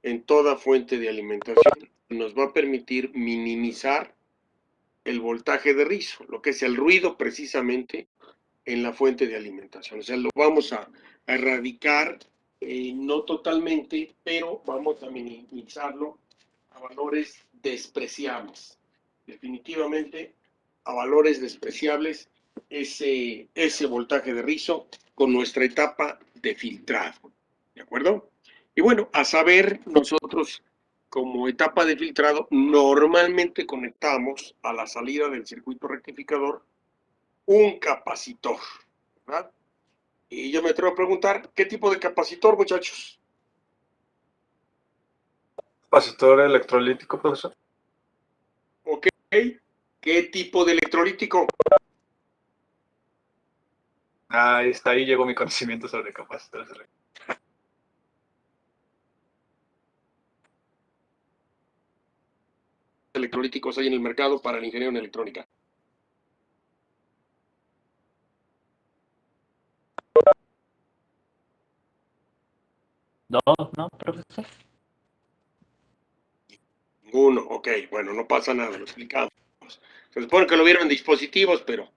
en toda fuente de alimentación. Nos va a permitir minimizar el voltaje de rizo, lo que es el ruido precisamente en la fuente de alimentación. O sea, lo vamos a erradicar, no totalmente, pero vamos a minimizarlo a valores despreciables. Definitivamente a valores despreciables ese voltaje de rizo con nuestra etapa de filtrado. ¿De acuerdo? Y bueno, a saber, nosotros como etapa de filtrado normalmente conectamos a la salida del circuito rectificador un capacitor, ¿verdad? Y yo me atrevo a preguntar, ¿qué tipo de capacitor, muchachos? Capacitor electrolítico, profesor. ¿Ok? ¿Qué tipo de electrolítico? Ahí está, ahí llegó mi conocimiento sobre capacitores Electrolíticos hay en el mercado para el ingeniero en electrónica. No, no, profesor. Ninguno, ok, bueno, no pasa nada, lo explicamos. Se supone que lo vieron en dispositivos, pero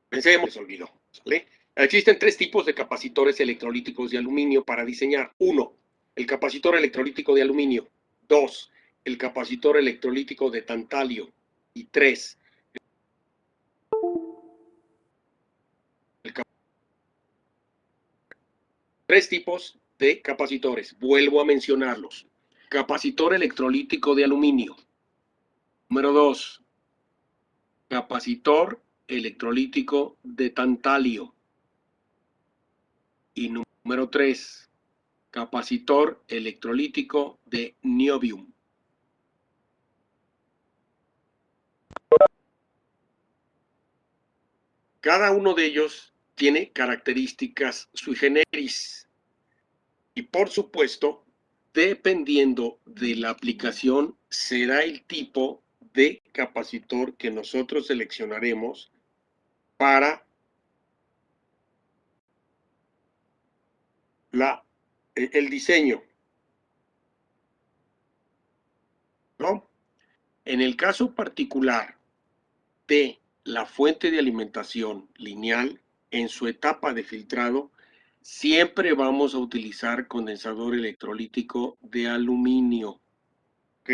pensemos, se olvidó, ¿sale? Existen tres tipos de capacitores electrolíticos de aluminio para diseñar. 1. El capacitor electrolítico de aluminio. 2. El capacitor electrolítico de tantalio. Y 3. Tres tipos de capacitores. Vuelvo a mencionarlos. Capacitor electrolítico de aluminio. Número 2. Capacitor electrolítico de tantalio. Y número 3. Capacitor electrolítico de niobium. Cada uno de ellos tiene características sui generis. Y por supuesto, dependiendo de la aplicación, será el tipo de capacitor que nosotros seleccionaremos para el diseño, ¿no? En el caso particular de la fuente de alimentación lineal, en su etapa de filtrado, siempre vamos a utilizar condensador electrolítico de aluminio, ¿ok?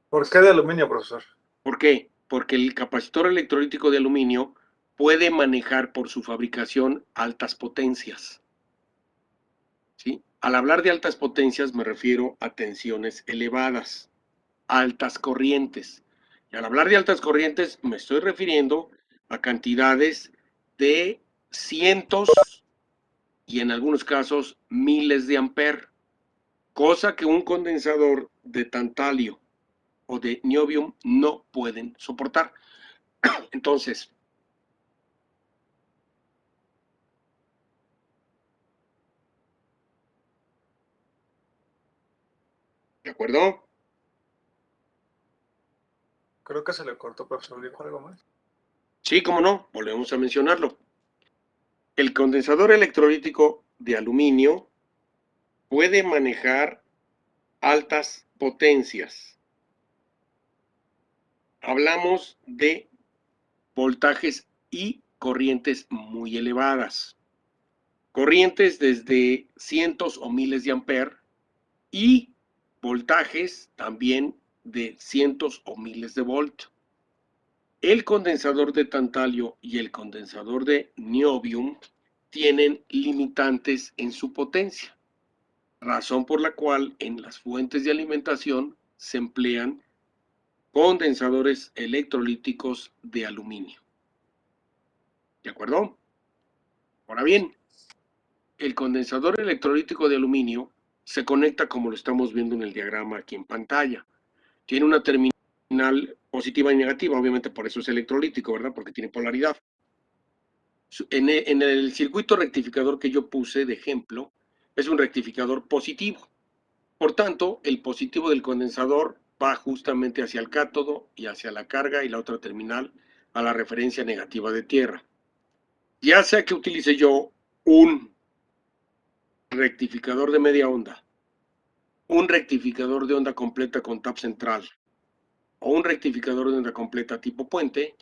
¿Por qué de aluminio, profesor? ¿Por qué? Porque el capacitor electrolítico de aluminio puede manejar por su fabricación altas potencias, ¿sí? Al hablar de altas potencias me refiero a tensiones elevadas, altas corrientes. Y al hablar de altas corrientes me estoy refiriendo a cantidades de cientos y en algunos casos miles de amperes, cosa que un condensador de tantalio o de niobium no pueden soportar. Entonces, ¿de acuerdo? Creo que se le cortó, profesor. ¿Dijo algo más? Sí, cómo no, volvemos a mencionarlo. El condensador electrolítico de aluminio puede manejar altas potencias. Hablamos de voltajes y corrientes muy elevadas. Corrientes desde cientos o miles de amperes y voltajes también de cientos o miles de voltios. El condensador de tantalio y el condensador de niobium tienen limitantes en su potencia, razón por la cual en las fuentes de alimentación se emplean condensadores electrolíticos de aluminio. ¿De acuerdo? Ahora bien, el condensador electrolítico de aluminio se conecta como lo estamos viendo en el diagrama aquí en pantalla. Tiene una terminal positiva y negativa, obviamente por eso es electrolítico, ¿verdad? Porque tiene polaridad. En el circuito rectificador que yo puse de ejemplo, es un rectificador positivo. Por tanto, el positivo del condensador va justamente hacia el cátodo y hacia la carga y la otra terminal a la referencia negativa de tierra. Ya sea que utilice yo un rectificador de media onda, un rectificador de onda completa con tap central o un rectificador de onda completa tipo puente,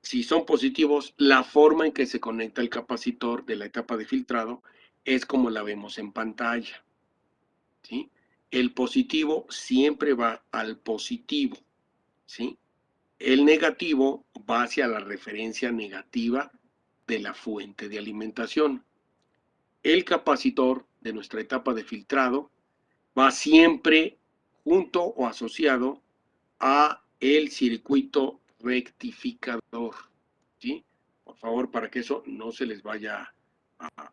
si son positivos, la forma en que se conecta el capacitor de la etapa de filtrado es como la vemos en pantalla, ¿sí? El positivo siempre va al positivo, ¿sí? El negativo va hacia la referencia negativa de la fuente de alimentación. El capacitor de nuestra etapa de filtrado va siempre junto o asociado a el circuito rectificador, ¿sí? Por favor, para que eso no se les vaya a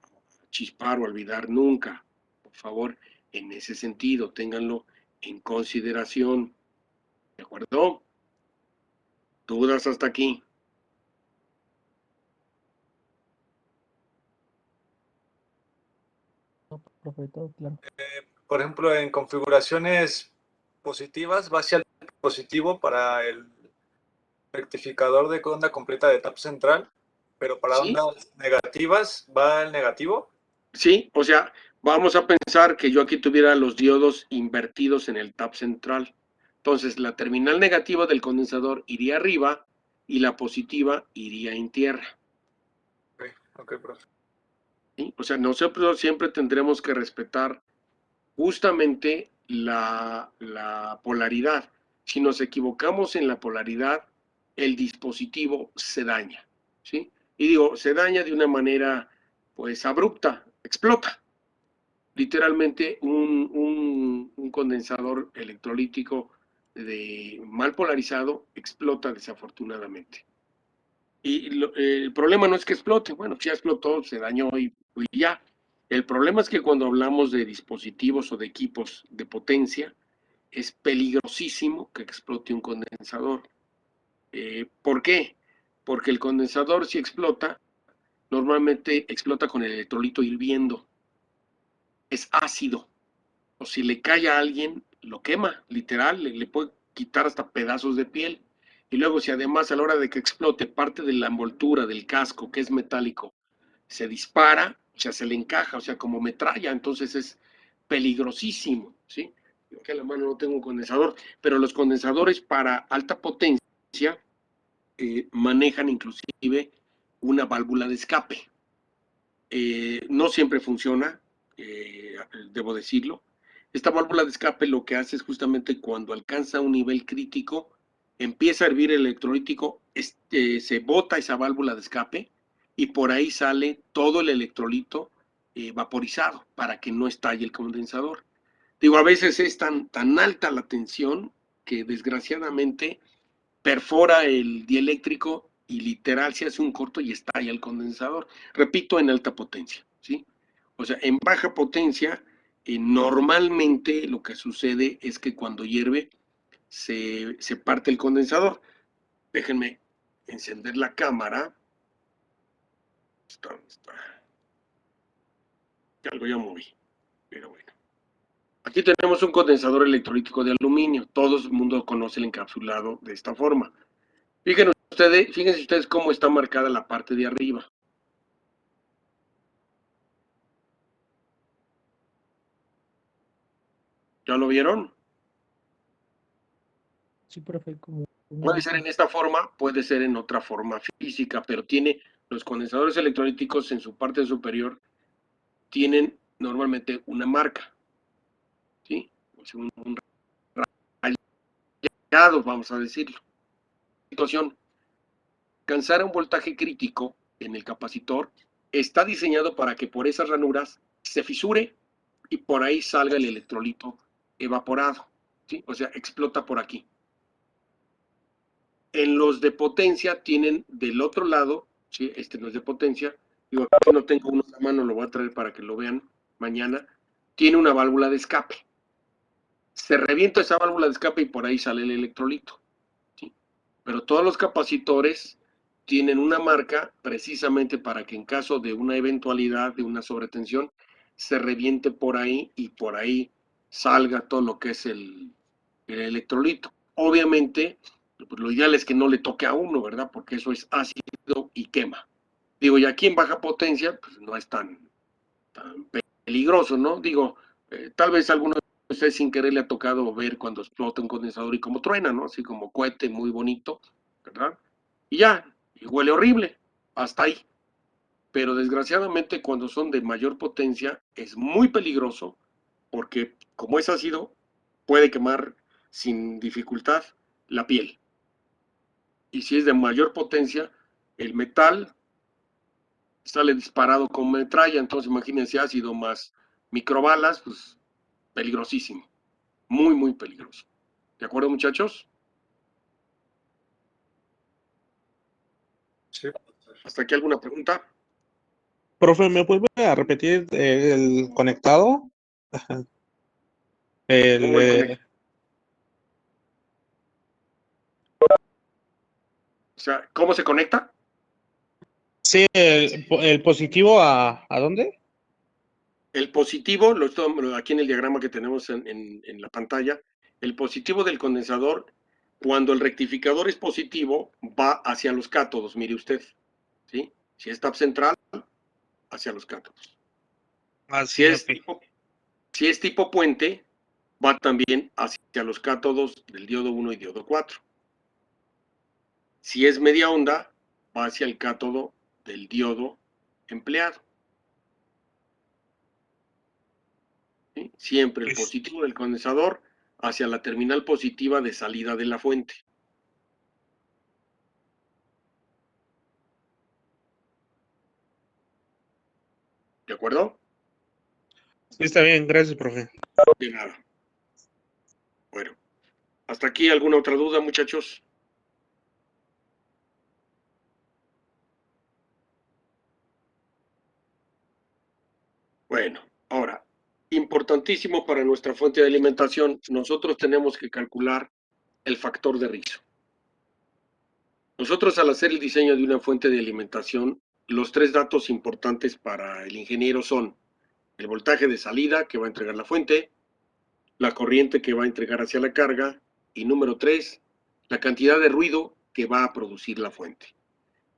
chispar o olvidar nunca. Por favor, en ese sentido, ténganlo en consideración. ¿De acuerdo? ¿Dudas hasta aquí? No, profe, todo claro. Por ejemplo, en configuraciones positivas va hacia el positivo para el rectificador de onda completa de tap central, pero para ¿Sí? ondas negativas va el negativo. Sí, o sea, vamos a pensar que yo aquí tuviera los diodos invertidos en el tap central. Entonces, la terminal negativa del condensador iría arriba y la positiva iría en tierra. Ok, profe. ¿Sí? O sea, nosotros siempre tendremos que respetar justamente la polaridad. Si nos equivocamos en la polaridad, el dispositivo se daña, ¿sí? Y digo, se daña de una manera, pues, abrupta, explota. Literalmente un condensador electrolítico mal polarizado explota desafortunadamente. Y el problema no es que explote, bueno, ya explotó, se dañó y ya. El problema es que cuando hablamos de dispositivos o de equipos de potencia, es peligrosísimo que explote un condensador. ¿Por qué? Porque el condensador, si explota, normalmente explota con el electrolito hirviendo. Es ácido. O si le cae a alguien, lo quema, literal, le puede quitar hasta pedazos de piel. Y luego, si además a la hora de que explote parte de la envoltura del casco, que es metálico, se dispara, o sea, se le encaja, o sea, como metralla, entonces es peligrosísimo, ¿sí? Yo aquí a la mano no tengo un condensador, pero los condensadores para alta potencia manejan inclusive una válvula de escape. No siempre funciona, debo decirlo. Esta válvula de escape lo que hace es justamente cuando alcanza un nivel crítico, empieza a hervir el electrolítico, se bota esa válvula de escape y por ahí sale todo el electrolito vaporizado para que no estalle el condensador. Digo, a veces es tan alta la tensión que desgraciadamente perfora el dieléctrico y literal se hace un corto y estalla el condensador. Repito, en alta potencia, ¿sí? O sea, en baja potencia, normalmente lo que sucede es que cuando hierve se parte el condensador. Déjenme encender la cámara. Está. Algo ya moví, pero bueno. Aquí tenemos un condensador electrolítico de aluminio. Todo el mundo conoce el encapsulado de esta forma. Fíjense ustedes cómo está marcada la parte de arriba. ¿Ya lo vieron? Sí, profe, como Puede ser en esta forma, puede ser en otra forma física, pero tiene los condensadores electrolíticos en su parte superior, tienen normalmente una marca, ¿sí? Un rayado, vamos a decirlo. Situación, alcanzar un voltaje crítico en el capacitor está diseñado para que por esas ranuras se fisure y por ahí salga el electrolito evaporado, ¿sí? O sea, explota por aquí. En los de potencia tienen del otro lado, ¿sí? Este no es de potencia, digo, aquí no tengo uno a mano, lo voy a traer para que lo vean mañana, tiene una válvula de escape. Se revienta esa válvula de escape y por ahí sale el electrolito, ¿sí? Pero todos los capacitores tienen una marca precisamente para que en caso de una eventualidad, de una sobretensión, se reviente por ahí y por ahí salga todo lo que es el electrolito. Obviamente, pues lo ideal es que no le toque a uno, ¿verdad? Porque eso es ácido y quema. Digo, y aquí en baja potencia, pues no es tan peligroso, ¿no? Digo, tal vez a algunos de ustedes sin querer le ha tocado ver cuando explota un condensador y como truena, ¿no? Así como cohete muy bonito, ¿verdad? Y ya, y huele horrible, hasta ahí. Pero desgraciadamente cuando son de mayor potencia es muy peligroso porque como es ácido puede quemar sin dificultad la piel. Y si es de mayor potencia, el metal sale disparado con metralla, entonces imagínense ácido más microbalas, pues peligrosísimo, muy, muy peligroso. ¿De acuerdo, muchachos? Sí. ¿Hasta aquí alguna pregunta? Profe, ¿me vuelve a repetir el conectado? Ajá. ¿Cómo el conector? O sea, ¿cómo se conecta? Sí, el positivo ¿a dónde? El positivo, aquí en el diagrama que tenemos en la pantalla, el positivo del condensador, cuando el rectificador es positivo, va hacia los cátodos, mire usted, ¿sí? Si es tap central, hacia los cátodos. Ah, Si sí, es, ok. si es tipo puente, va también hacia los cátodos del diodo 1 y diodo 4. Si es media onda, va hacia el cátodo del diodo empleado. ¿Sí? Siempre el positivo del condensador hacia la terminal positiva de salida de la fuente. ¿De acuerdo? Sí, está bien, gracias, profe. De nada. Bueno, hasta aquí alguna otra duda, muchachos. Bueno, ahora, importantísimo para nuestra fuente de alimentación, nosotros tenemos que calcular el factor de rizo. Nosotros al hacer el diseño de una fuente de alimentación, los tres datos importantes para el ingeniero son el voltaje de salida que va a entregar la fuente, la corriente que va a entregar hacia la carga y número 3, la cantidad de ruido que va a producir la fuente.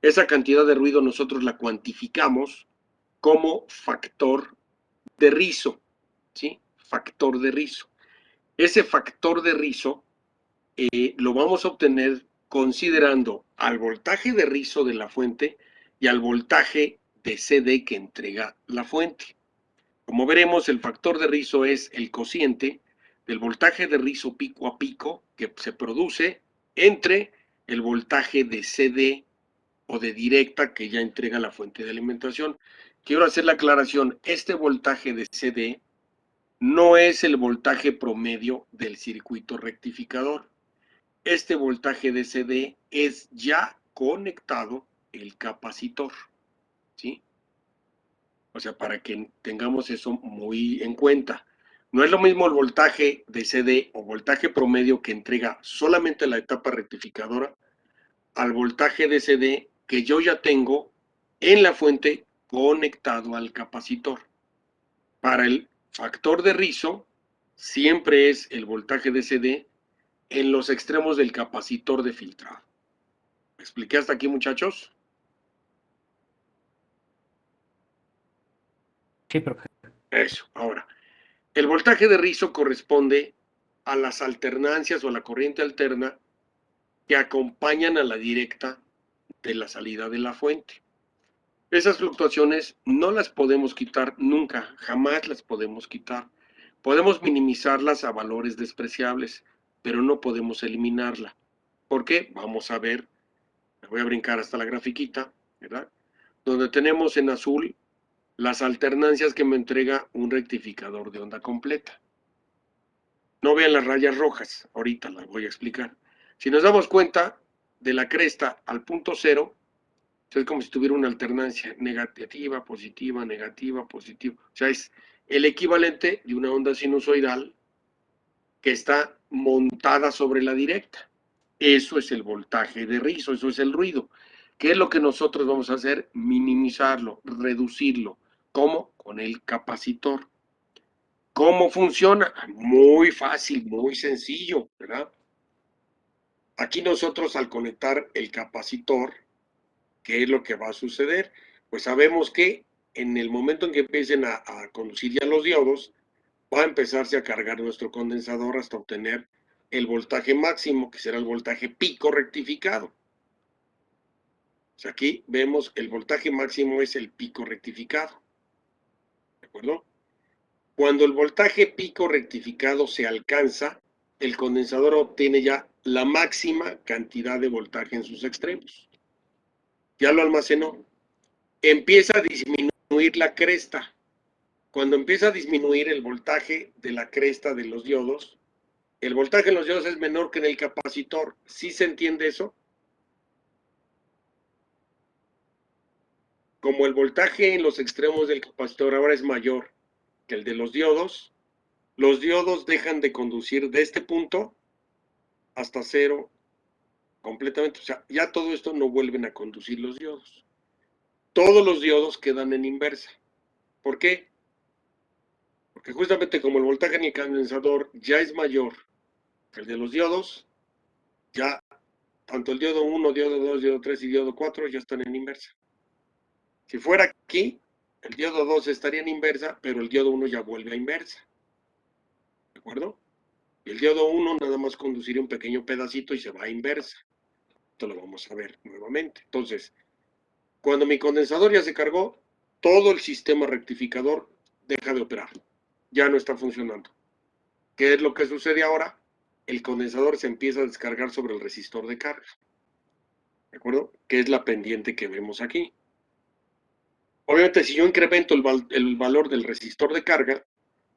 Esa cantidad de ruido nosotros la cuantificamos como factor de rizo, ¿sí? Factor de rizo. Ese factor de rizo lo vamos a obtener considerando al voltaje de rizo de la fuente y al voltaje de CD que entrega la fuente. Como veremos, el factor de rizo es el cociente del voltaje de rizo pico a pico que se produce entre el voltaje de CD o de directa que ya entrega la fuente de alimentación. Quiero hacer la aclaración, este voltaje de CD no es el voltaje promedio del circuito rectificador. Este voltaje de CD es ya conectado el capacitor, ¿sí? O sea, para que tengamos eso muy en cuenta. No es lo mismo el voltaje de CD o voltaje promedio que entrega solamente la etapa rectificadora al voltaje de CD que yo ya tengo en la fuente conectado al capacitor. Para el factor de rizo, siempre es el voltaje de CD en los extremos del capacitor de filtrado. ¿Me expliqué hasta aquí, muchachos? Sí, profe. Eso, ahora. El voltaje de rizo corresponde a las alternancias o a la corriente alterna que acompañan a la directa de la salida de la fuente. Esas fluctuaciones no las podemos quitar nunca, jamás las podemos quitar. Podemos minimizarlas a valores despreciables, pero no podemos eliminarla. ¿Por qué? Vamos a ver, me voy a brincar hasta la grafiquita, ¿verdad? Donde tenemos en azul las alternancias que me entrega un rectificador de onda completa. No vean las rayas rojas, ahorita las voy a explicar. Si nos damos cuenta de la cresta al punto cero, es como si tuviera una alternancia negativa, positiva, negativa, positiva. O sea, es el equivalente de una onda sinusoidal que está montada sobre la directa. Eso es el voltaje de rizo, eso es el ruido. ¿Qué es lo que nosotros vamos a hacer? Minimizarlo, reducirlo. ¿Cómo? Con el capacitor. ¿Cómo funciona? Muy fácil, muy sencillo, ¿verdad? Aquí nosotros al conectar el capacitor, ¿qué es lo que va a suceder? Pues sabemos que en el momento en que empiecen a conducir ya los diodos, va a empezarse a cargar nuestro condensador hasta obtener el voltaje máximo, que será el voltaje pico rectificado. O sea, aquí vemos el voltaje máximo es el pico rectificado. ¿De acuerdo? Cuando el voltaje pico rectificado se alcanza, el condensador obtiene ya la máxima cantidad de voltaje en sus extremos. Ya lo almacenó. Empieza a disminuir la cresta. Cuando empieza a disminuir el voltaje de la cresta de los diodos, el voltaje en los diodos es menor que en el capacitor. ¿Sí se entiende eso? Como el voltaje en los extremos del capacitor ahora es mayor que el de los diodos dejan de conducir de este punto hasta cero completamente. O sea, ya todo esto no vuelven a conducir los diodos. Todos los diodos quedan en inversa. ¿Por qué? Porque justamente como el voltaje en el condensador ya es mayor que el de los diodos, ya tanto el diodo 1, diodo 2, diodo 3 y diodo 4 ya están en inversa. Si fuera aquí, el diodo 2 estaría en inversa, pero el diodo 1 ya vuelve a inversa. ¿De acuerdo? Y el diodo 1 nada más conduciría un pequeño pedacito y se va a inversa. Esto lo vamos a ver nuevamente. Entonces, cuando mi condensador ya se cargó, todo el sistema rectificador deja de operar. Ya no está funcionando. ¿Qué es lo que sucede ahora? El condensador se empieza a descargar sobre el resistor de carga. ¿De acuerdo? Que es la pendiente que vemos aquí. Obviamente, si yo incremento el valor del resistor de carga,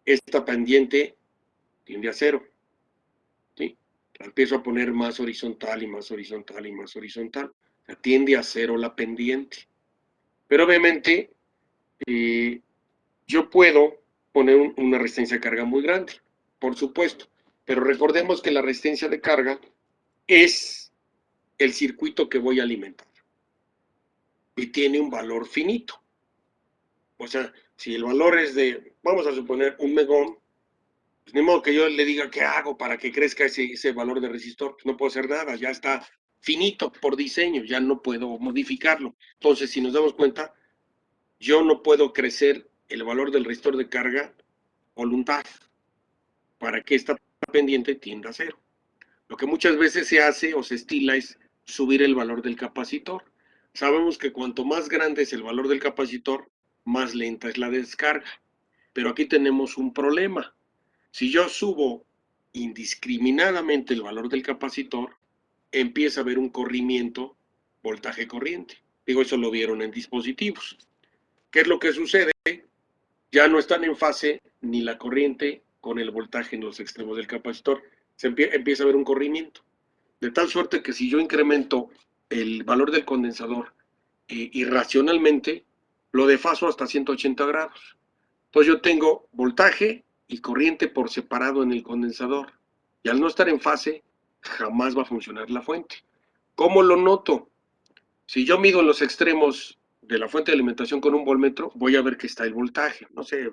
esta pendiente tiende a cero. ¿Sí? La empiezo a poner más horizontal y más horizontal y más horizontal. O sea, tiende a cero la pendiente. Pero obviamente, yo puedo poner una resistencia de carga muy grande, por supuesto. Pero recordemos que la resistencia de carga es el circuito que voy a alimentar. Y tiene un valor finito. O sea, si el valor es de, vamos a suponer, 1 megón, pues ni modo que yo le diga qué hago para que crezca ese valor de resistor. Pues no puedo hacer nada, ya está finito por diseño, ya no puedo modificarlo. Entonces, si nos damos cuenta, yo no puedo crecer el valor del resistor de carga voluntad para que esta pendiente tienda a cero. Lo que muchas veces se hace o se estila es subir el valor del capacitor. Sabemos que cuanto más grande es el valor del capacitor, más lenta es la descarga. Pero aquí tenemos un problema. Si yo subo indiscriminadamente el valor del capacitor, empieza a haber un corrimiento voltaje-corriente. Digo, eso lo vieron en dispositivos. ¿Qué es lo que sucede? Ya no están en fase ni la corriente con el voltaje en los extremos del capacitor. Empieza a haber un corrimiento. De tal suerte que si yo incremento el valor del condensador irracionalmente, lo desfaso hasta 180 grados. Entonces yo tengo voltaje y corriente por separado en el condensador. Y al no estar en fase, jamás va a funcionar la fuente. ¿Cómo lo noto? Si yo mido en los extremos de la fuente de alimentación con un voltmetro, voy a ver que está el voltaje, no sé,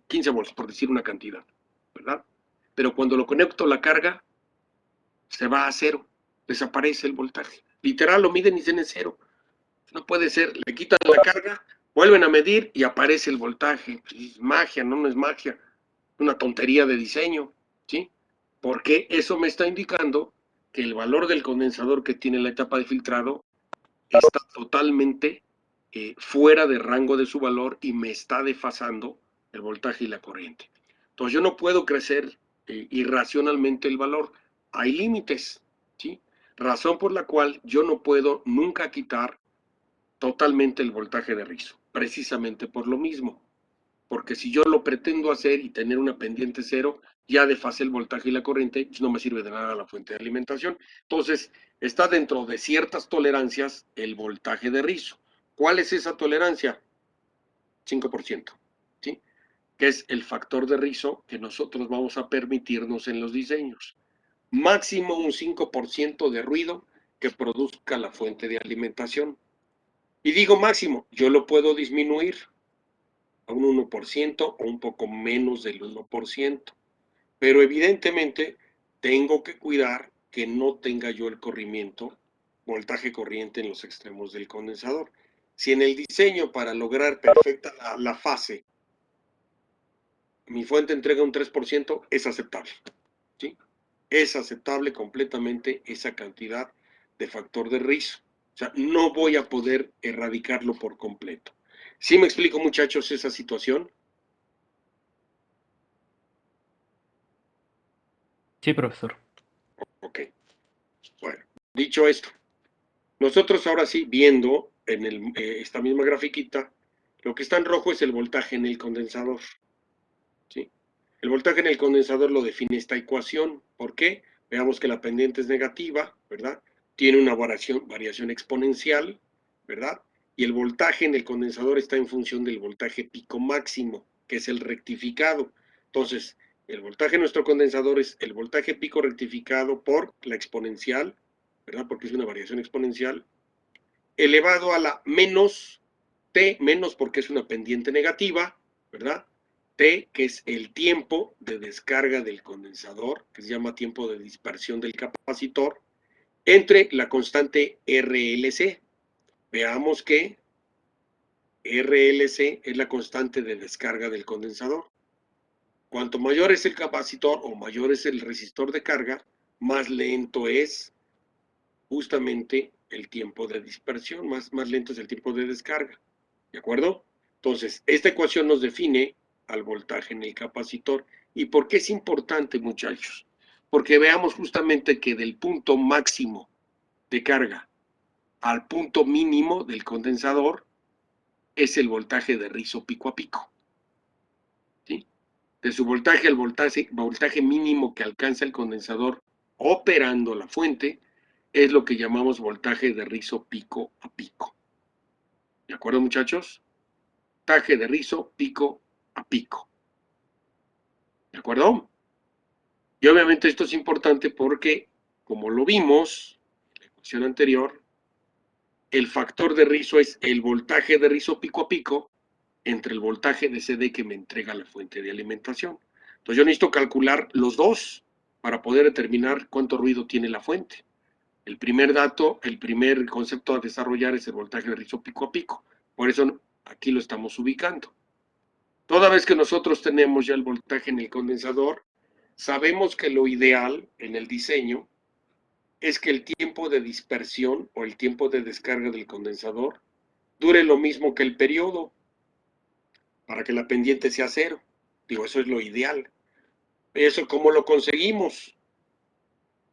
15 volts, por decir una cantidad, ¿verdad? Pero cuando lo conecto a la carga, se va a cero, desaparece el voltaje. Literal, lo miden y tiene cero. No puede ser, le quitan la carga, vuelven a medir y aparece el voltaje. Es magia, no es magia, una tontería de diseño, ¿sí? Porque eso me está indicando que el valor del condensador que tiene la etapa de filtrado está totalmente fuera de rango de su valor y me está desfasando el voltaje y la corriente. Entonces yo no puedo crecer irracionalmente el valor. Hay límites, ¿sí? Razón por la cual yo no puedo nunca quitar totalmente el voltaje de rizo, precisamente por lo mismo. Porque si yo lo pretendo hacer y tener una pendiente cero, ya desfase el voltaje y la corriente, pues no me sirve de nada la fuente de alimentación. Entonces, está dentro de ciertas tolerancias el voltaje de rizo. ¿Cuál es esa tolerancia? 5%, ¿sí? Que es el factor de rizo que nosotros vamos a permitirnos en los diseños. Máximo un 5% de ruido que produzca la fuente de alimentación. Y digo máximo, yo lo puedo disminuir a un 1% o un poco menos del 1%. Pero evidentemente tengo que cuidar que no tenga yo el corrimiento, voltaje corriente en los extremos del condensador. Si en el diseño para lograr perfecta la fase, mi fuente entrega un 3%, es aceptable, ¿sí? Es aceptable completamente esa cantidad de factor de rizo. O sea, no voy a poder erradicarlo por completo. ¿Sí me explico, muchachos, esa situación? Sí, profesor. Ok. Bueno, dicho esto, nosotros ahora sí, viendo en esta misma grafiquita, lo que está en rojo es el voltaje en el condensador, ¿sí? El voltaje en el condensador lo define esta ecuación. ¿Por qué? Veamos que la pendiente es negativa, ¿verdad? Tiene una variación exponencial, ¿verdad? Y el voltaje en el condensador está en función del voltaje pico máximo, que es el rectificado. Entonces, el voltaje en nuestro condensador es el voltaje pico rectificado por la exponencial, ¿verdad? Porque es una variación exponencial, elevado a la menos T, menos porque es una pendiente negativa, ¿verdad? T, que es el tiempo de descarga del condensador, que se llama tiempo de dispersión del capacitor, entre la constante RLC. Veamos que RLC es la constante de descarga del condensador. Cuanto mayor es el capacitor o mayor es el resistor de carga, más lento es justamente el tiempo de dispersión, más lento es el tiempo de descarga. ¿De acuerdo? Entonces, esta ecuación nos define al voltaje en el capacitor. ¿Y por qué es importante, muchachos? Porque veamos justamente que del punto máximo de carga al punto mínimo del condensador es el voltaje de rizo pico a pico. ¿Sí? De su voltaje al voltaje mínimo que alcanza el condensador operando la fuente es lo que llamamos voltaje de rizo pico a pico. ¿De acuerdo, muchachos? Voltaje de rizo pico a pico. ¿De acuerdo? Y obviamente esto es importante porque, como lo vimos en la ecuación anterior, el factor de rizo es el voltaje de rizo pico a pico entre el voltaje de CD que me entrega la fuente de alimentación. Entonces yo necesito calcular los dos para poder determinar cuánto ruido tiene la fuente. El primer dato, el primer concepto a desarrollar es el voltaje de rizo pico a pico. Por eso aquí lo estamos ubicando. Toda vez que nosotros tenemos ya el voltaje en el condensador, sabemos que lo ideal en el diseño es que el tiempo de dispersión o el tiempo de descarga del condensador dure lo mismo que el periodo para que la pendiente sea cero. Digo, eso es lo ideal. ¿Eso cómo lo conseguimos?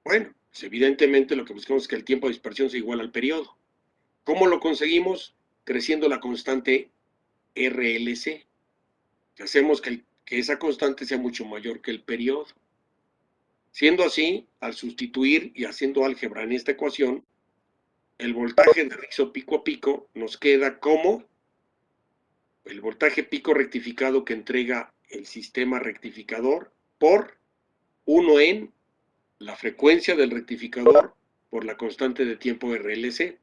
Bueno, pues evidentemente lo que buscamos es que el tiempo de dispersión sea igual al periodo. ¿Cómo lo conseguimos? Creciendo la constante RLC. Hacemos que esa constante sea mucho mayor que el periodo. Siendo así, al sustituir y haciendo álgebra en esta ecuación, el voltaje de rizo pico a pico nos queda como el voltaje pico rectificado que entrega el sistema rectificador por 1 en la frecuencia del rectificador por la constante de tiempo RLC.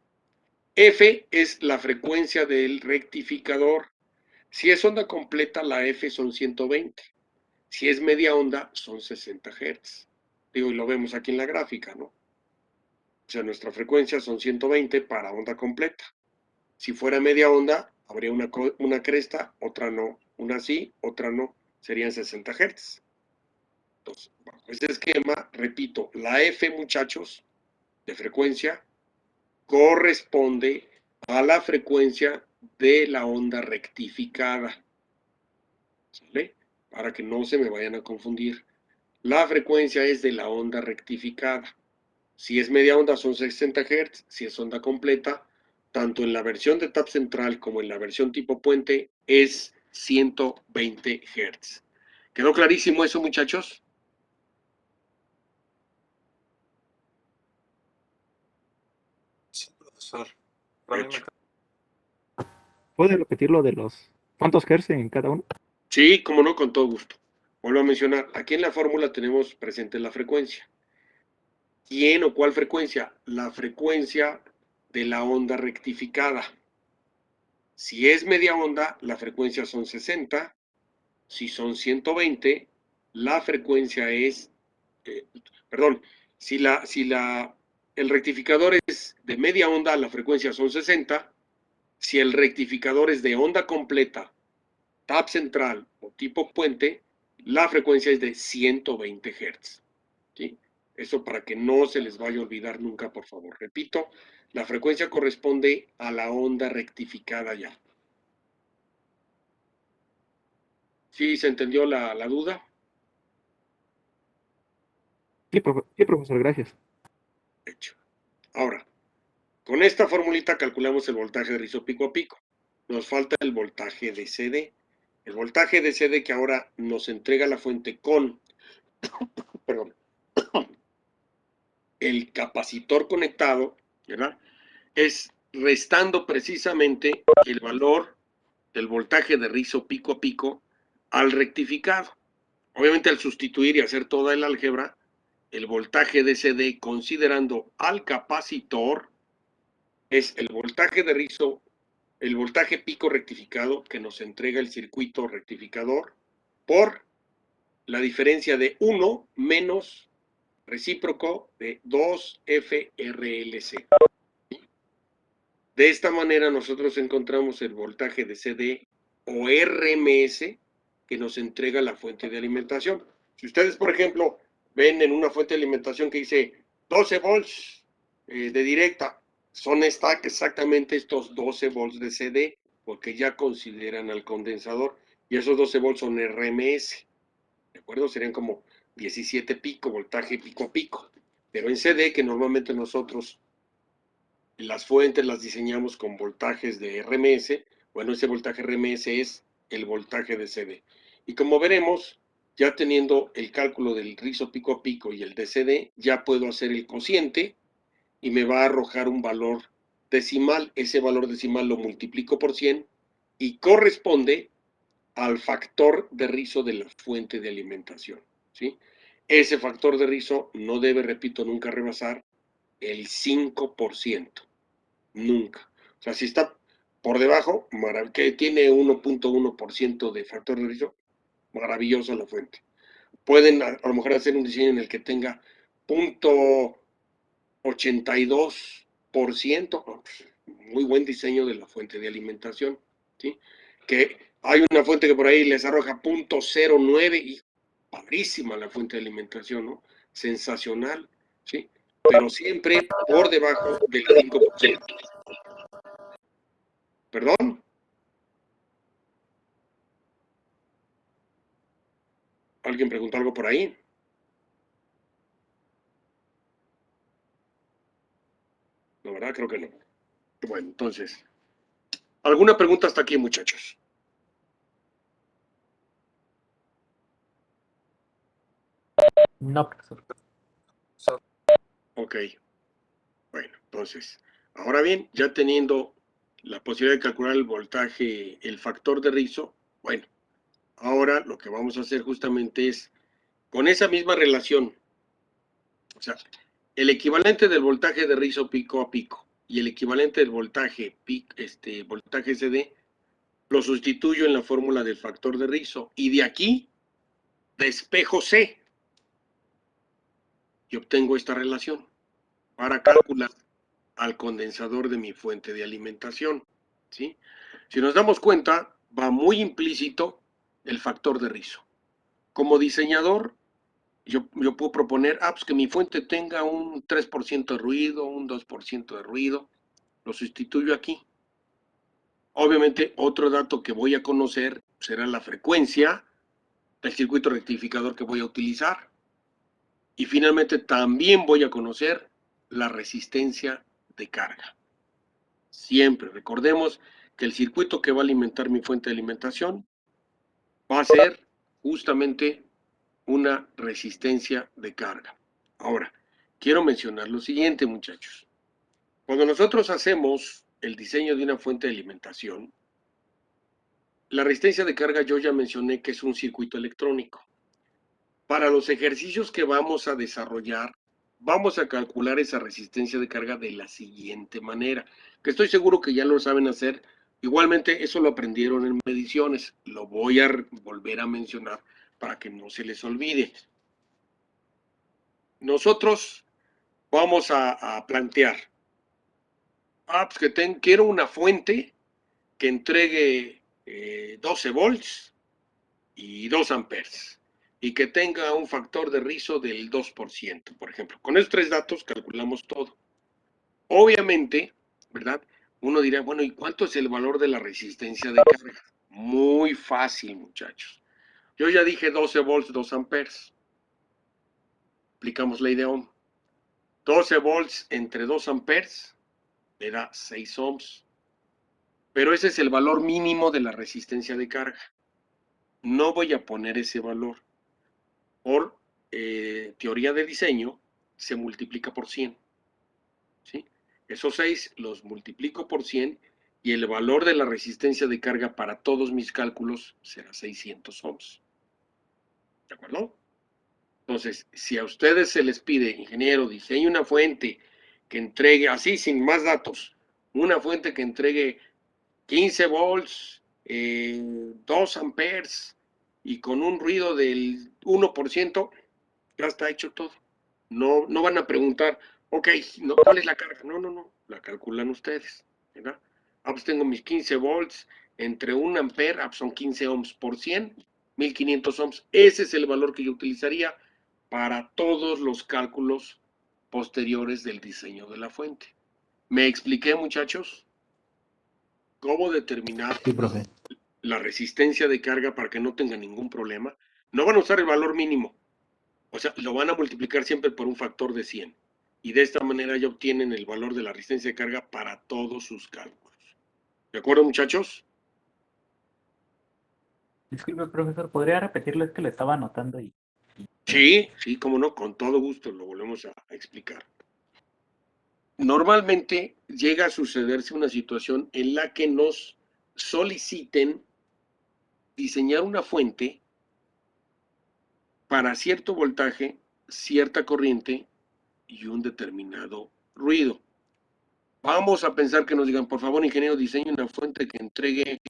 F es la frecuencia del rectificador. Si es onda completa, la F son 120. Si es media onda, son 60 Hz. Digo, y lo vemos aquí en la gráfica, ¿no? O sea, nuestra frecuencia son 120 para onda completa. Si fuera media onda, habría una cresta, otra no. Una sí, otra no. Serían 60 Hz. Entonces, bajo este esquema, repito, la F, muchachos, de frecuencia, corresponde a la frecuencia de la onda rectificada. ¿Sale? Para que no se me vayan a confundir. La frecuencia es de la onda rectificada. Si es media onda son 60 Hz, si es onda completa, tanto en la versión de tap central como en la versión tipo puente, es 120 Hz. ¿Quedó clarísimo eso, muchachos? Sí, profesor. Para mí me Hecho. ¿Puede repetir lo de los cuántos hertz en cada uno? Sí, como no, con todo gusto. Vuelvo a mencionar, aquí en la fórmula tenemos presente la frecuencia. ¿Quién o cuál frecuencia? La frecuencia de la onda rectificada. Si es media onda, la frecuencia son 60. Si son 120, la frecuencia es, perdón, si el rectificador es de media onda, la frecuencia son 60. Si el rectificador es de onda completa, tap central o tipo puente, la frecuencia es de 120 Hz. ¿Sí? Eso para que no se les vaya a olvidar nunca, por favor. Repito, la frecuencia corresponde a la onda rectificada ya. ¿Sí se entendió la duda? Sí, sí, profesor, gracias. Hecho. Ahora, con esta formulita calculamos el voltaje de rizo pico a pico. Nos falta el voltaje de CD. El voltaje de CD que ahora nos entrega la fuente con, perdón, el capacitor conectado, ¿verdad? Es restando precisamente el valor del voltaje de rizo pico a pico al rectificado. Obviamente al sustituir y hacer toda el álgebra, el voltaje de CD considerando al capacitor es el voltaje de rizo, el voltaje pico rectificado que nos entrega el circuito rectificador por la diferencia de 1 menos recíproco de 2FRLC. De esta manera nosotros encontramos el voltaje de CD o RMS que nos entrega la fuente de alimentación. Si ustedes, por ejemplo, ven en una fuente de alimentación que dice 12 volts de directa, son exactamente estos 12 volts de CD, porque ya consideran al condensador, y esos 12 volts son RMS, ¿de acuerdo? Serían como 17 pico, voltaje pico a pico. Pero en CD, que normalmente nosotros las fuentes las diseñamos con voltajes de RMS, bueno, ese voltaje RMS es el voltaje de CD. Y como veremos, ya teniendo el cálculo del rizo pico a pico y el de CD, ya puedo hacer el cociente y me va a arrojar un valor decimal. Ese valor decimal lo multiplico por 100 y corresponde al factor de rizo de la fuente de alimentación, ¿sí? Ese factor de rizo no debe, repito, nunca rebasar el 5%. Nunca. O sea, si está por debajo, que tiene 1.1% de factor de rizo, maravillosa la fuente. Pueden a lo mejor hacer un diseño en el que tenga 0.82%, muy buen diseño de la fuente de alimentación, ¿sí? Que hay una fuente que por ahí les arroja 0.09 y padrísima la fuente de alimentación, ¿no? Sensacional, ¿sí? Pero siempre por debajo del 5%. ¿Perdón? ¿Alguien preguntó algo por ahí? No, ¿verdad? Creo que no. Bueno, entonces, ¿alguna pregunta hasta aquí, muchachos? No, profesor. Ok. Bueno, entonces, ahora bien, ya teniendo la posibilidad de calcular el voltaje, el factor de rizo, bueno, ahora lo que vamos a hacer justamente es, con esa misma relación, o sea, el equivalente del voltaje de rizo pico a pico y el equivalente del voltaje, voltaje CD, lo sustituyo en la fórmula del factor de rizo y de aquí despejo C y obtengo esta relación para calcular al condensador de mi fuente de alimentación, ¿sí? Si nos damos cuenta, va muy implícito el factor de rizo. Como diseñador, yo puedo proponer, pues que mi fuente tenga un 3% de ruido, un 2% de ruido, lo sustituyo aquí. Obviamente, otro dato que voy a conocer será la frecuencia del circuito rectificador que voy a utilizar. Y finalmente también voy a conocer la resistencia de carga. Siempre recordemos que el circuito que va a alimentar mi fuente de alimentación va a ser justamente una resistencia de carga. Ahora, quiero mencionar lo siguiente, muchachos. Cuando nosotros hacemos el diseño de una fuente de alimentación, la resistencia de carga yo ya mencioné que es un circuito electrónico. Para los ejercicios que vamos a desarrollar, vamos a calcular esa resistencia de carga de la siguiente manera, que estoy seguro que ya lo saben hacer. Igualmente, eso lo aprendieron en mediciones. Lo voy a volver a mencionar para que no se les olvide. Nosotros vamos a plantear, pues que quiero una fuente que entregue 12 volts y 2 amperes y que tenga un factor de rizo del 2%, por ejemplo. Con esos 3 datos calculamos todo. Obviamente, ¿verdad? Uno dirá, bueno, ¿y cuánto es el valor de la resistencia de carga? Muy fácil, muchachos. Yo ya dije 12 volts, 2 amperes. Aplicamos ley de Ohm. 12 volts entre 2 amperes me da 6 ohms. Pero ese es el valor mínimo de la resistencia de carga. No voy a poner ese valor. Por teoría de diseño, se multiplica por 100. ¿Sí? Esos 6 los multiplico por 100 y el valor de la resistencia de carga para todos mis cálculos será 600 ohms. ¿De acuerdo? Entonces, si a ustedes se les pide, ingeniero, diseñe una fuente que entregue, así sin más datos, una fuente que entregue 15 volts, 2 amperes y con un ruido del 1%, ya está hecho todo. No, no van a preguntar, ok, no, ¿cuál es la carga? No, no, no, la calculan ustedes, ¿verdad? Ah, pues tengo mis 15 volts entre 1 ampere, ah, pues son 15 ohms por 100, 1500 ohms. Ese es el valor que yo utilizaría para todos los cálculos posteriores del diseño de la fuente. ¿Me expliqué, muchachos? ¿Cómo determinar Sí, profe. la resistencia de carga para que no tenga ningún problema? No van a usar el valor mínimo. O sea, lo van a multiplicar siempre por un factor de 100. Y de esta manera ya obtienen el valor de la resistencia de carga para todos sus cálculos. ¿De acuerdo, muchachos? Disculpe, profesor, ¿podría repetirlo? Es que lo estaba anotando y... Sí, sí, cómo no, con todo gusto lo volvemos a explicar. Normalmente llega a sucederse una situación en la que nos soliciten diseñar una fuente para cierto voltaje, cierta corriente y un determinado ruido. Vamos a pensar que nos digan, por favor, ingeniero, diseñe una fuente que entregue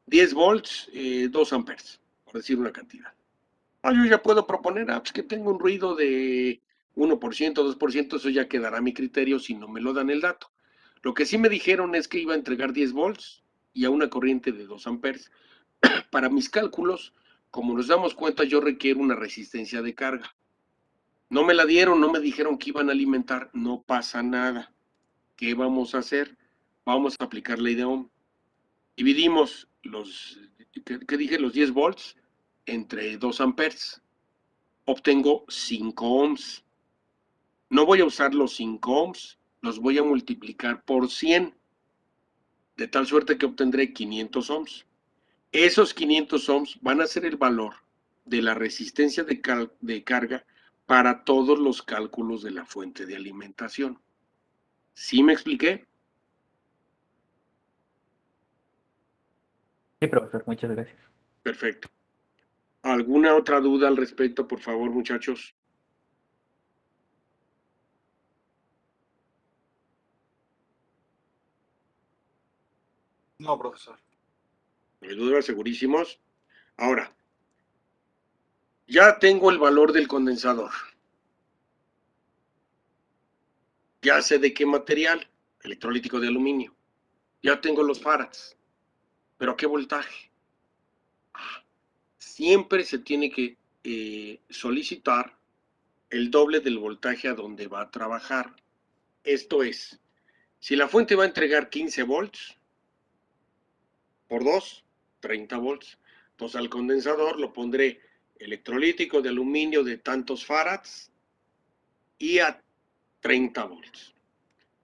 10 volts, 2 amperes, por decir una cantidad. Ah, yo ya puedo proponer, pues que tenga un ruido de 1%, 2%, eso ya quedará a mi criterio si no me lo dan el dato. Lo que sí me dijeron es que iba a entregar 10 volts y a una corriente de 2 amperes. Para mis cálculos, como nos damos cuenta, yo requiero una resistencia de carga. No me la dieron, no me dijeron que iban a alimentar, no pasa nada. ¿Qué vamos a hacer? Vamos a aplicar ley de Ohm. Dividimos los, ¿qué dije? Los 10 volts entre 2 amperes. Obtengo 5 ohms. No voy a usar los 5 ohms, los voy a multiplicar por 100, de tal suerte que obtendré 500 ohms. Esos 500 ohms van a ser el valor de la resistencia de carga para todos los cálculos de la fuente de alimentación. ¿Sí me expliqué? Sí, profesor, muchas gracias. Perfecto. ¿Alguna otra duda al respecto, por favor, muchachos? No, profesor. ¿Me duda, segurísimos? Ahora, ya tengo el valor del condensador. Ya sé de qué material, electrolítico de aluminio. Ya tengo los farads. ¿Pero a qué voltaje? Siempre se tiene que solicitar el doble del voltaje a donde va a trabajar. Esto es, si la fuente va a entregar 15 volts, por 2, 30 volts. Entonces al condensador lo pondré electrolítico de aluminio de tantos farads y a 30 volts.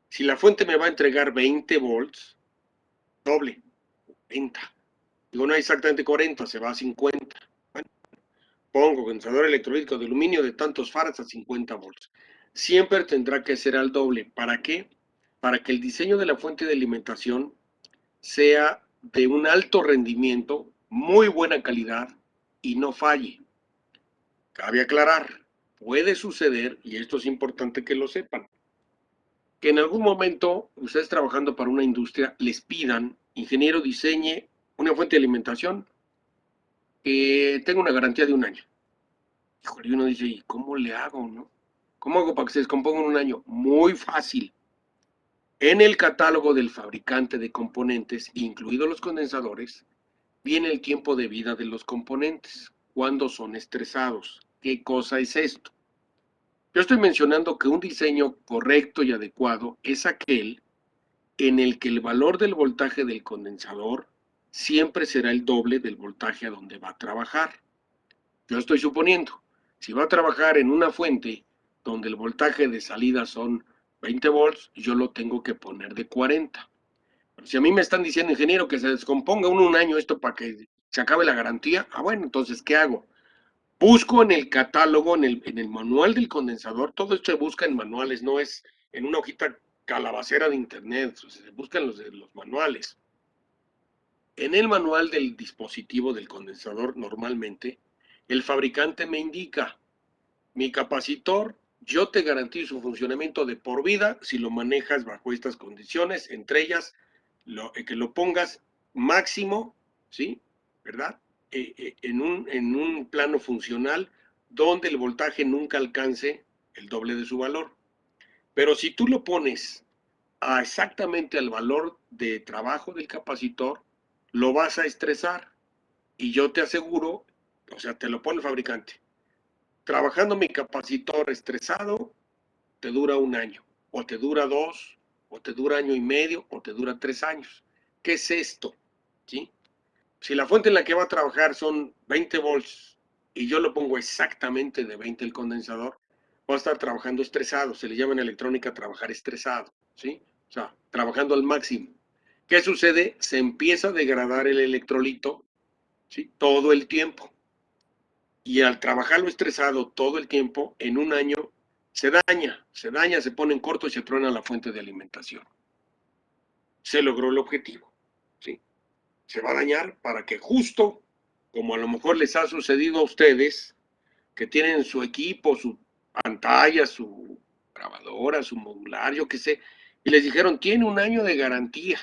Si la fuente me va a entregar 20 volts, doble, 40. Digo, no exactamente 40, se va a 50. Bueno, pongo condensador electrolítico de aluminio de tantos farads a 50 volts. Siempre tendrá que ser al doble. ¿Para qué? Para que el diseño de la fuente de alimentación sea de un alto rendimiento, muy buena calidad y no falle. Cabe aclarar, puede suceder, y esto es importante que lo sepan, que en algún momento ustedes trabajando para una industria les pidan, ingeniero, diseñe una fuente de alimentación que tenga una garantía de un año. Híjole, y uno dice, ¿y cómo le hago, no? ¿Cómo hago para que se descomponga en un año? Muy fácil. En el catálogo del fabricante de componentes, incluidos los condensadores, viene el tiempo de vida de los componentes, cuando son estresados. ¿Qué cosa es esto? Yo estoy mencionando que un diseño correcto y adecuado es aquel en el que el valor del voltaje del condensador siempre será el doble del voltaje a donde va a trabajar. Yo estoy suponiendo, si va a trabajar en una fuente donde el voltaje de salida son 20 volts, yo lo tengo que poner de 40. Pero si a mí me están diciendo, ingeniero, que se descomponga un año esto para que se acabe la garantía, bueno, entonces, ¿qué hago? Busco en el catálogo, en el manual del condensador, todo esto se busca en manuales, no es en una hojita calabacera de internet, o sea, se buscan los manuales. En el manual del dispositivo del condensador, normalmente, el fabricante me indica, mi capacitor, yo te garantizo su funcionamiento de por vida si lo manejas bajo estas condiciones, entre ellas, que lo pongas máximo, ¿sí? ¿Verdad? En un plano funcional donde el voltaje nunca alcance el doble de su valor. Pero si tú lo pones exactamente al valor de trabajo del capacitor, lo vas a estresar. Y yo te aseguro, o sea, te lo pone el fabricante, trabajando mi capacitor estresado, te dura un año, o te dura 2, o te dura año y medio, o te dura 3 años. ¿Qué es esto? ¿Sí? Si la fuente en la que va a trabajar son 20 volts y yo lo pongo exactamente de 20 el condensador, va a estar trabajando estresado. Se le llama en electrónica trabajar estresado, ¿sí? O sea, trabajando al máximo. ¿Qué sucede? Se empieza a degradar el electrolito, ¿sí? Todo el tiempo. Y al trabajarlo estresado todo el tiempo, en un año se daña, se pone en corto y se truena la fuente de alimentación. Se logró el objetivo, ¿sí? Se va a dañar para que justo, como a lo mejor les ha sucedido a ustedes, que tienen su equipo, su pantalla, su grabadora, su modular, yo qué sé, y les dijeron, tiene un año de garantía.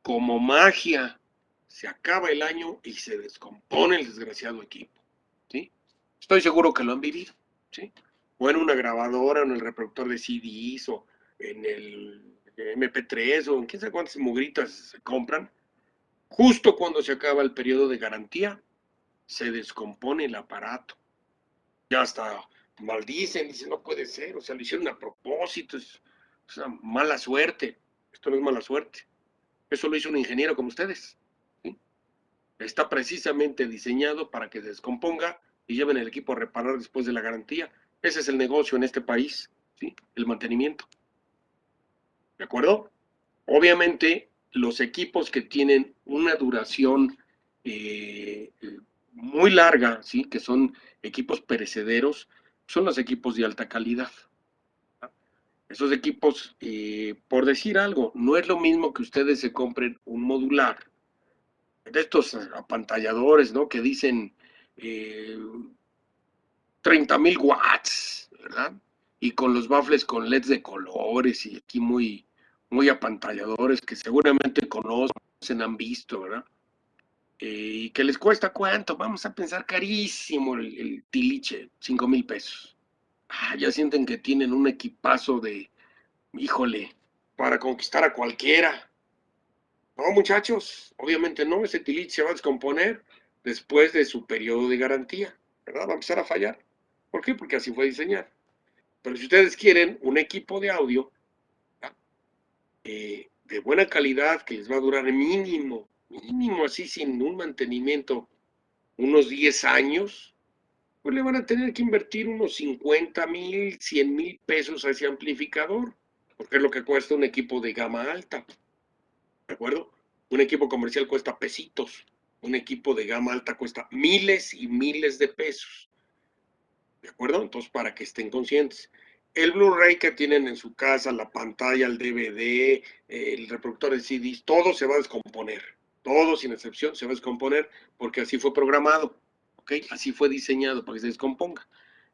Como magia, se acaba el año y se descompone el desgraciado equipo, ¿sí? Estoy seguro que lo han vivido, ¿sí? O en una grabadora, o en el reproductor de CDs, o en el MP3, o en quién sabe cuántas mugritas se compran. Justo cuando se acaba el periodo de garantía, se descompone el aparato. Ya hasta maldicen, dicen, no puede ser, o sea, lo hicieron a propósito, es una mala suerte. Esto no es mala suerte. Eso lo hizo un ingeniero como ustedes, ¿sí? Está precisamente diseñado para que se descomponga y lleven el equipo a reparar después de la garantía. Ese es el negocio en este país, ¿sí? El mantenimiento. ¿De acuerdo? Obviamente, los equipos que tienen una duración muy larga, ¿sí? Que son equipos perecederos, son los equipos de alta calidad. Esos equipos, por decir algo, no es lo mismo que ustedes se compren un modular de estos apantalladores, ¿no? Que dicen 30,000 watts, ¿verdad? Y con los baffles con LEDs de colores y aquí muy, muy apantalladores que seguramente conocen, han visto, ¿verdad? Y que les cuesta cuánto, vamos a pensar carísimo el tiliche, 5,000 pesos. Ya sienten que tienen un equipazo de, híjole, para conquistar a cualquiera. No, muchachos, obviamente no, ese tiliche se va a descomponer después de su periodo de garantía, ¿verdad? Va a empezar a fallar. ¿Por qué? Porque así fue diseñado. Pero si ustedes quieren un equipo de audio de buena calidad que les va a durar mínimo, mínimo así sin un mantenimiento, unos 10 años, pues le van a tener que invertir unos 50,000, 100,000 pesos a ese amplificador, porque es lo que cuesta un equipo de gama alta, ¿de acuerdo? Un equipo comercial cuesta pesitos, un equipo de gama alta cuesta miles y miles de pesos, ¿de acuerdo? Entonces, para que estén conscientes. El Blu-ray que tienen en su casa, la pantalla, el DVD, el reproductor de CDs, todo se va a descomponer. Todo, sin excepción, se va a descomponer porque así fue programado, ¿ok? Así fue diseñado para que se descomponga.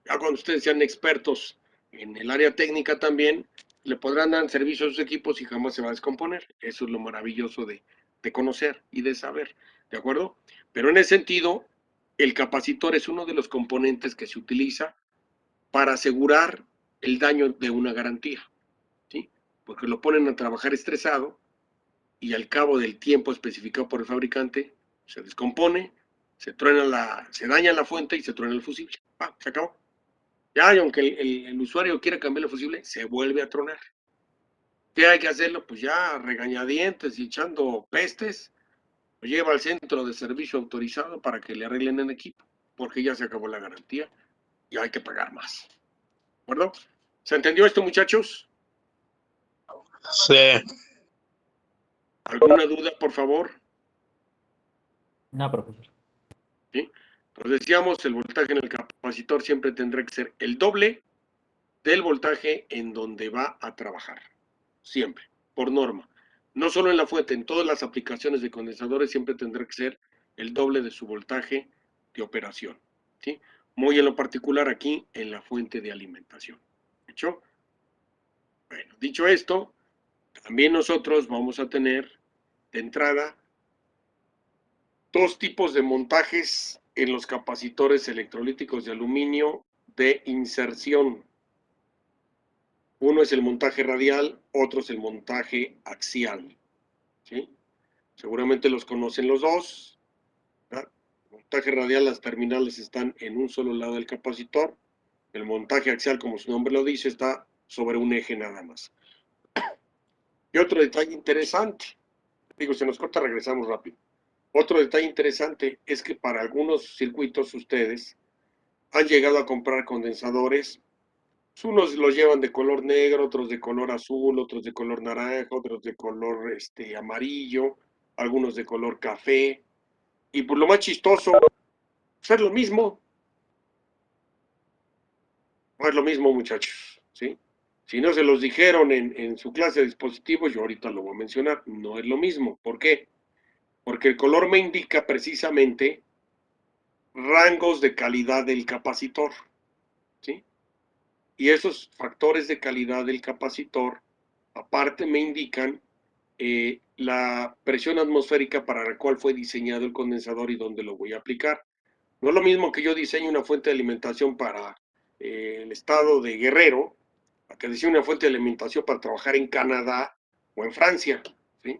Ya cuando ustedes sean expertos en el área técnica también, le podrán dar servicio a sus equipos y jamás se va a descomponer. Eso es lo maravilloso de conocer y de saber, ¿de acuerdo? Pero en ese sentido, el capacitor es uno de los componentes que se utiliza para asegurar el daño de una garantía, ¿sí? porque lo ponen a trabajar estresado y al cabo del tiempo especificado por el fabricante, se descompone, se daña la fuente y se truena el fusible. Se acabó. Ya, y aunque el usuario quiera cambiar el fusible, se vuelve a tronar. ¿Qué hay que hacerlo? Pues ya regañadientes y echando pestes, lo lleva al centro de servicio autorizado para que le arreglen en equipo, porque ya se acabó la garantía y hay que pagar más. ¿De acuerdo? ¿Se entendió esto, muchachos? Sí. ¿Alguna duda, por favor? No, profesor. ¿Sí? Entonces decíamos, el voltaje en el capacitor siempre tendrá que ser el doble del voltaje en donde va a trabajar. Siempre, por norma. No solo en la fuente, en todas las aplicaciones de condensadores siempre tendrá que ser el doble de su voltaje de operación. ¿Sí? Muy en lo particular aquí en la fuente de alimentación. ¿Hecho? Bueno, dicho esto, también nosotros vamos a tener de entrada dos tipos de montajes en los capacitores electrolíticos de aluminio de inserción. Uno es el montaje radial, otro es el montaje axial. ¿Sí? Seguramente los conocen los dos. ¿Verdad? El montaje radial, las terminales están en un solo lado del capacitor. El montaje axial, como su nombre lo dice, está sobre un eje nada más. Y otro detalle interesante, digo, se nos corta, regresamos rápido. Otro detalle interesante es que para algunos circuitos ustedes han llegado a comprar condensadores. Unos los llevan de color negro, otros de color azul, otros de color naranja, otros de color amarillo, algunos de color café. Y por lo más chistoso, es lo mismo. No es lo mismo, muchachos, ¿sí? Si no se los dijeron en su clase de dispositivos, yo ahorita lo voy a mencionar, no es lo mismo. ¿Por qué? Porque el color me indica precisamente rangos de calidad del capacitor, ¿sí? Y esos factores de calidad del capacitor, aparte me indican la presión atmosférica para la cual fue diseñado el condensador y dónde lo voy a aplicar. No es lo mismo que yo diseñe una fuente de alimentación para el estado de Guerrero, a que diseñe una fuente de alimentación para trabajar en Canadá o en Francia, ¿sí?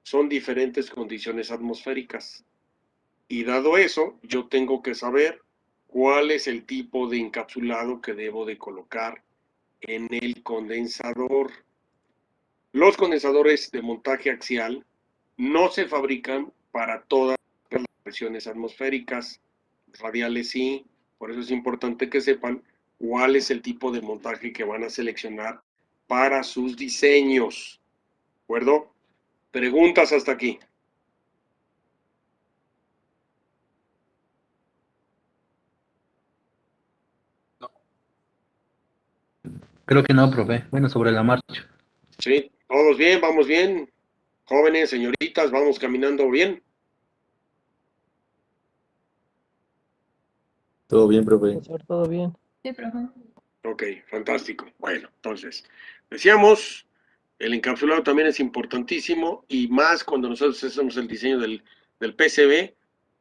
Son diferentes condiciones atmosféricas. Y dado eso, yo tengo que saber cuál es el tipo de encapsulado que debo de colocar en el condensador. Los condensadores de montaje axial no se fabrican para todas las presiones atmosféricas, radiales sí, por eso es importante que sepan cuál es el tipo de montaje que van a seleccionar para sus diseños. ¿De acuerdo? Preguntas hasta aquí. Creo que no, profe. Bueno, sobre la marcha. Sí, todos bien, vamos bien. Jóvenes, señoritas, vamos caminando bien. Todo bien, profe. Profesor, todo bien. Sí, profe. Ok, fantástico. Bueno, entonces, decíamos, el encapsulado también es importantísimo y más cuando nosotros hacemos el diseño del PCB,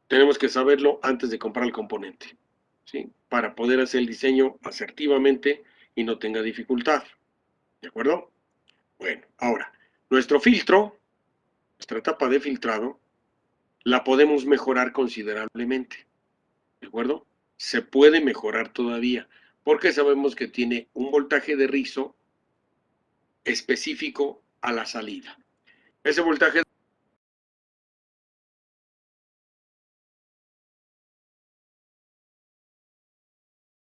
tenemos que saberlo antes de comprar el componente, ¿sí? Para poder hacer el diseño asertivamente y no tenga dificultad. ¿De acuerdo? Bueno, ahora, nuestro filtro, nuestra etapa de filtrado, la podemos mejorar considerablemente. ¿De acuerdo? Se puede mejorar todavía, porque sabemos que tiene un voltaje de rizo específico a la salida. Ese voltaje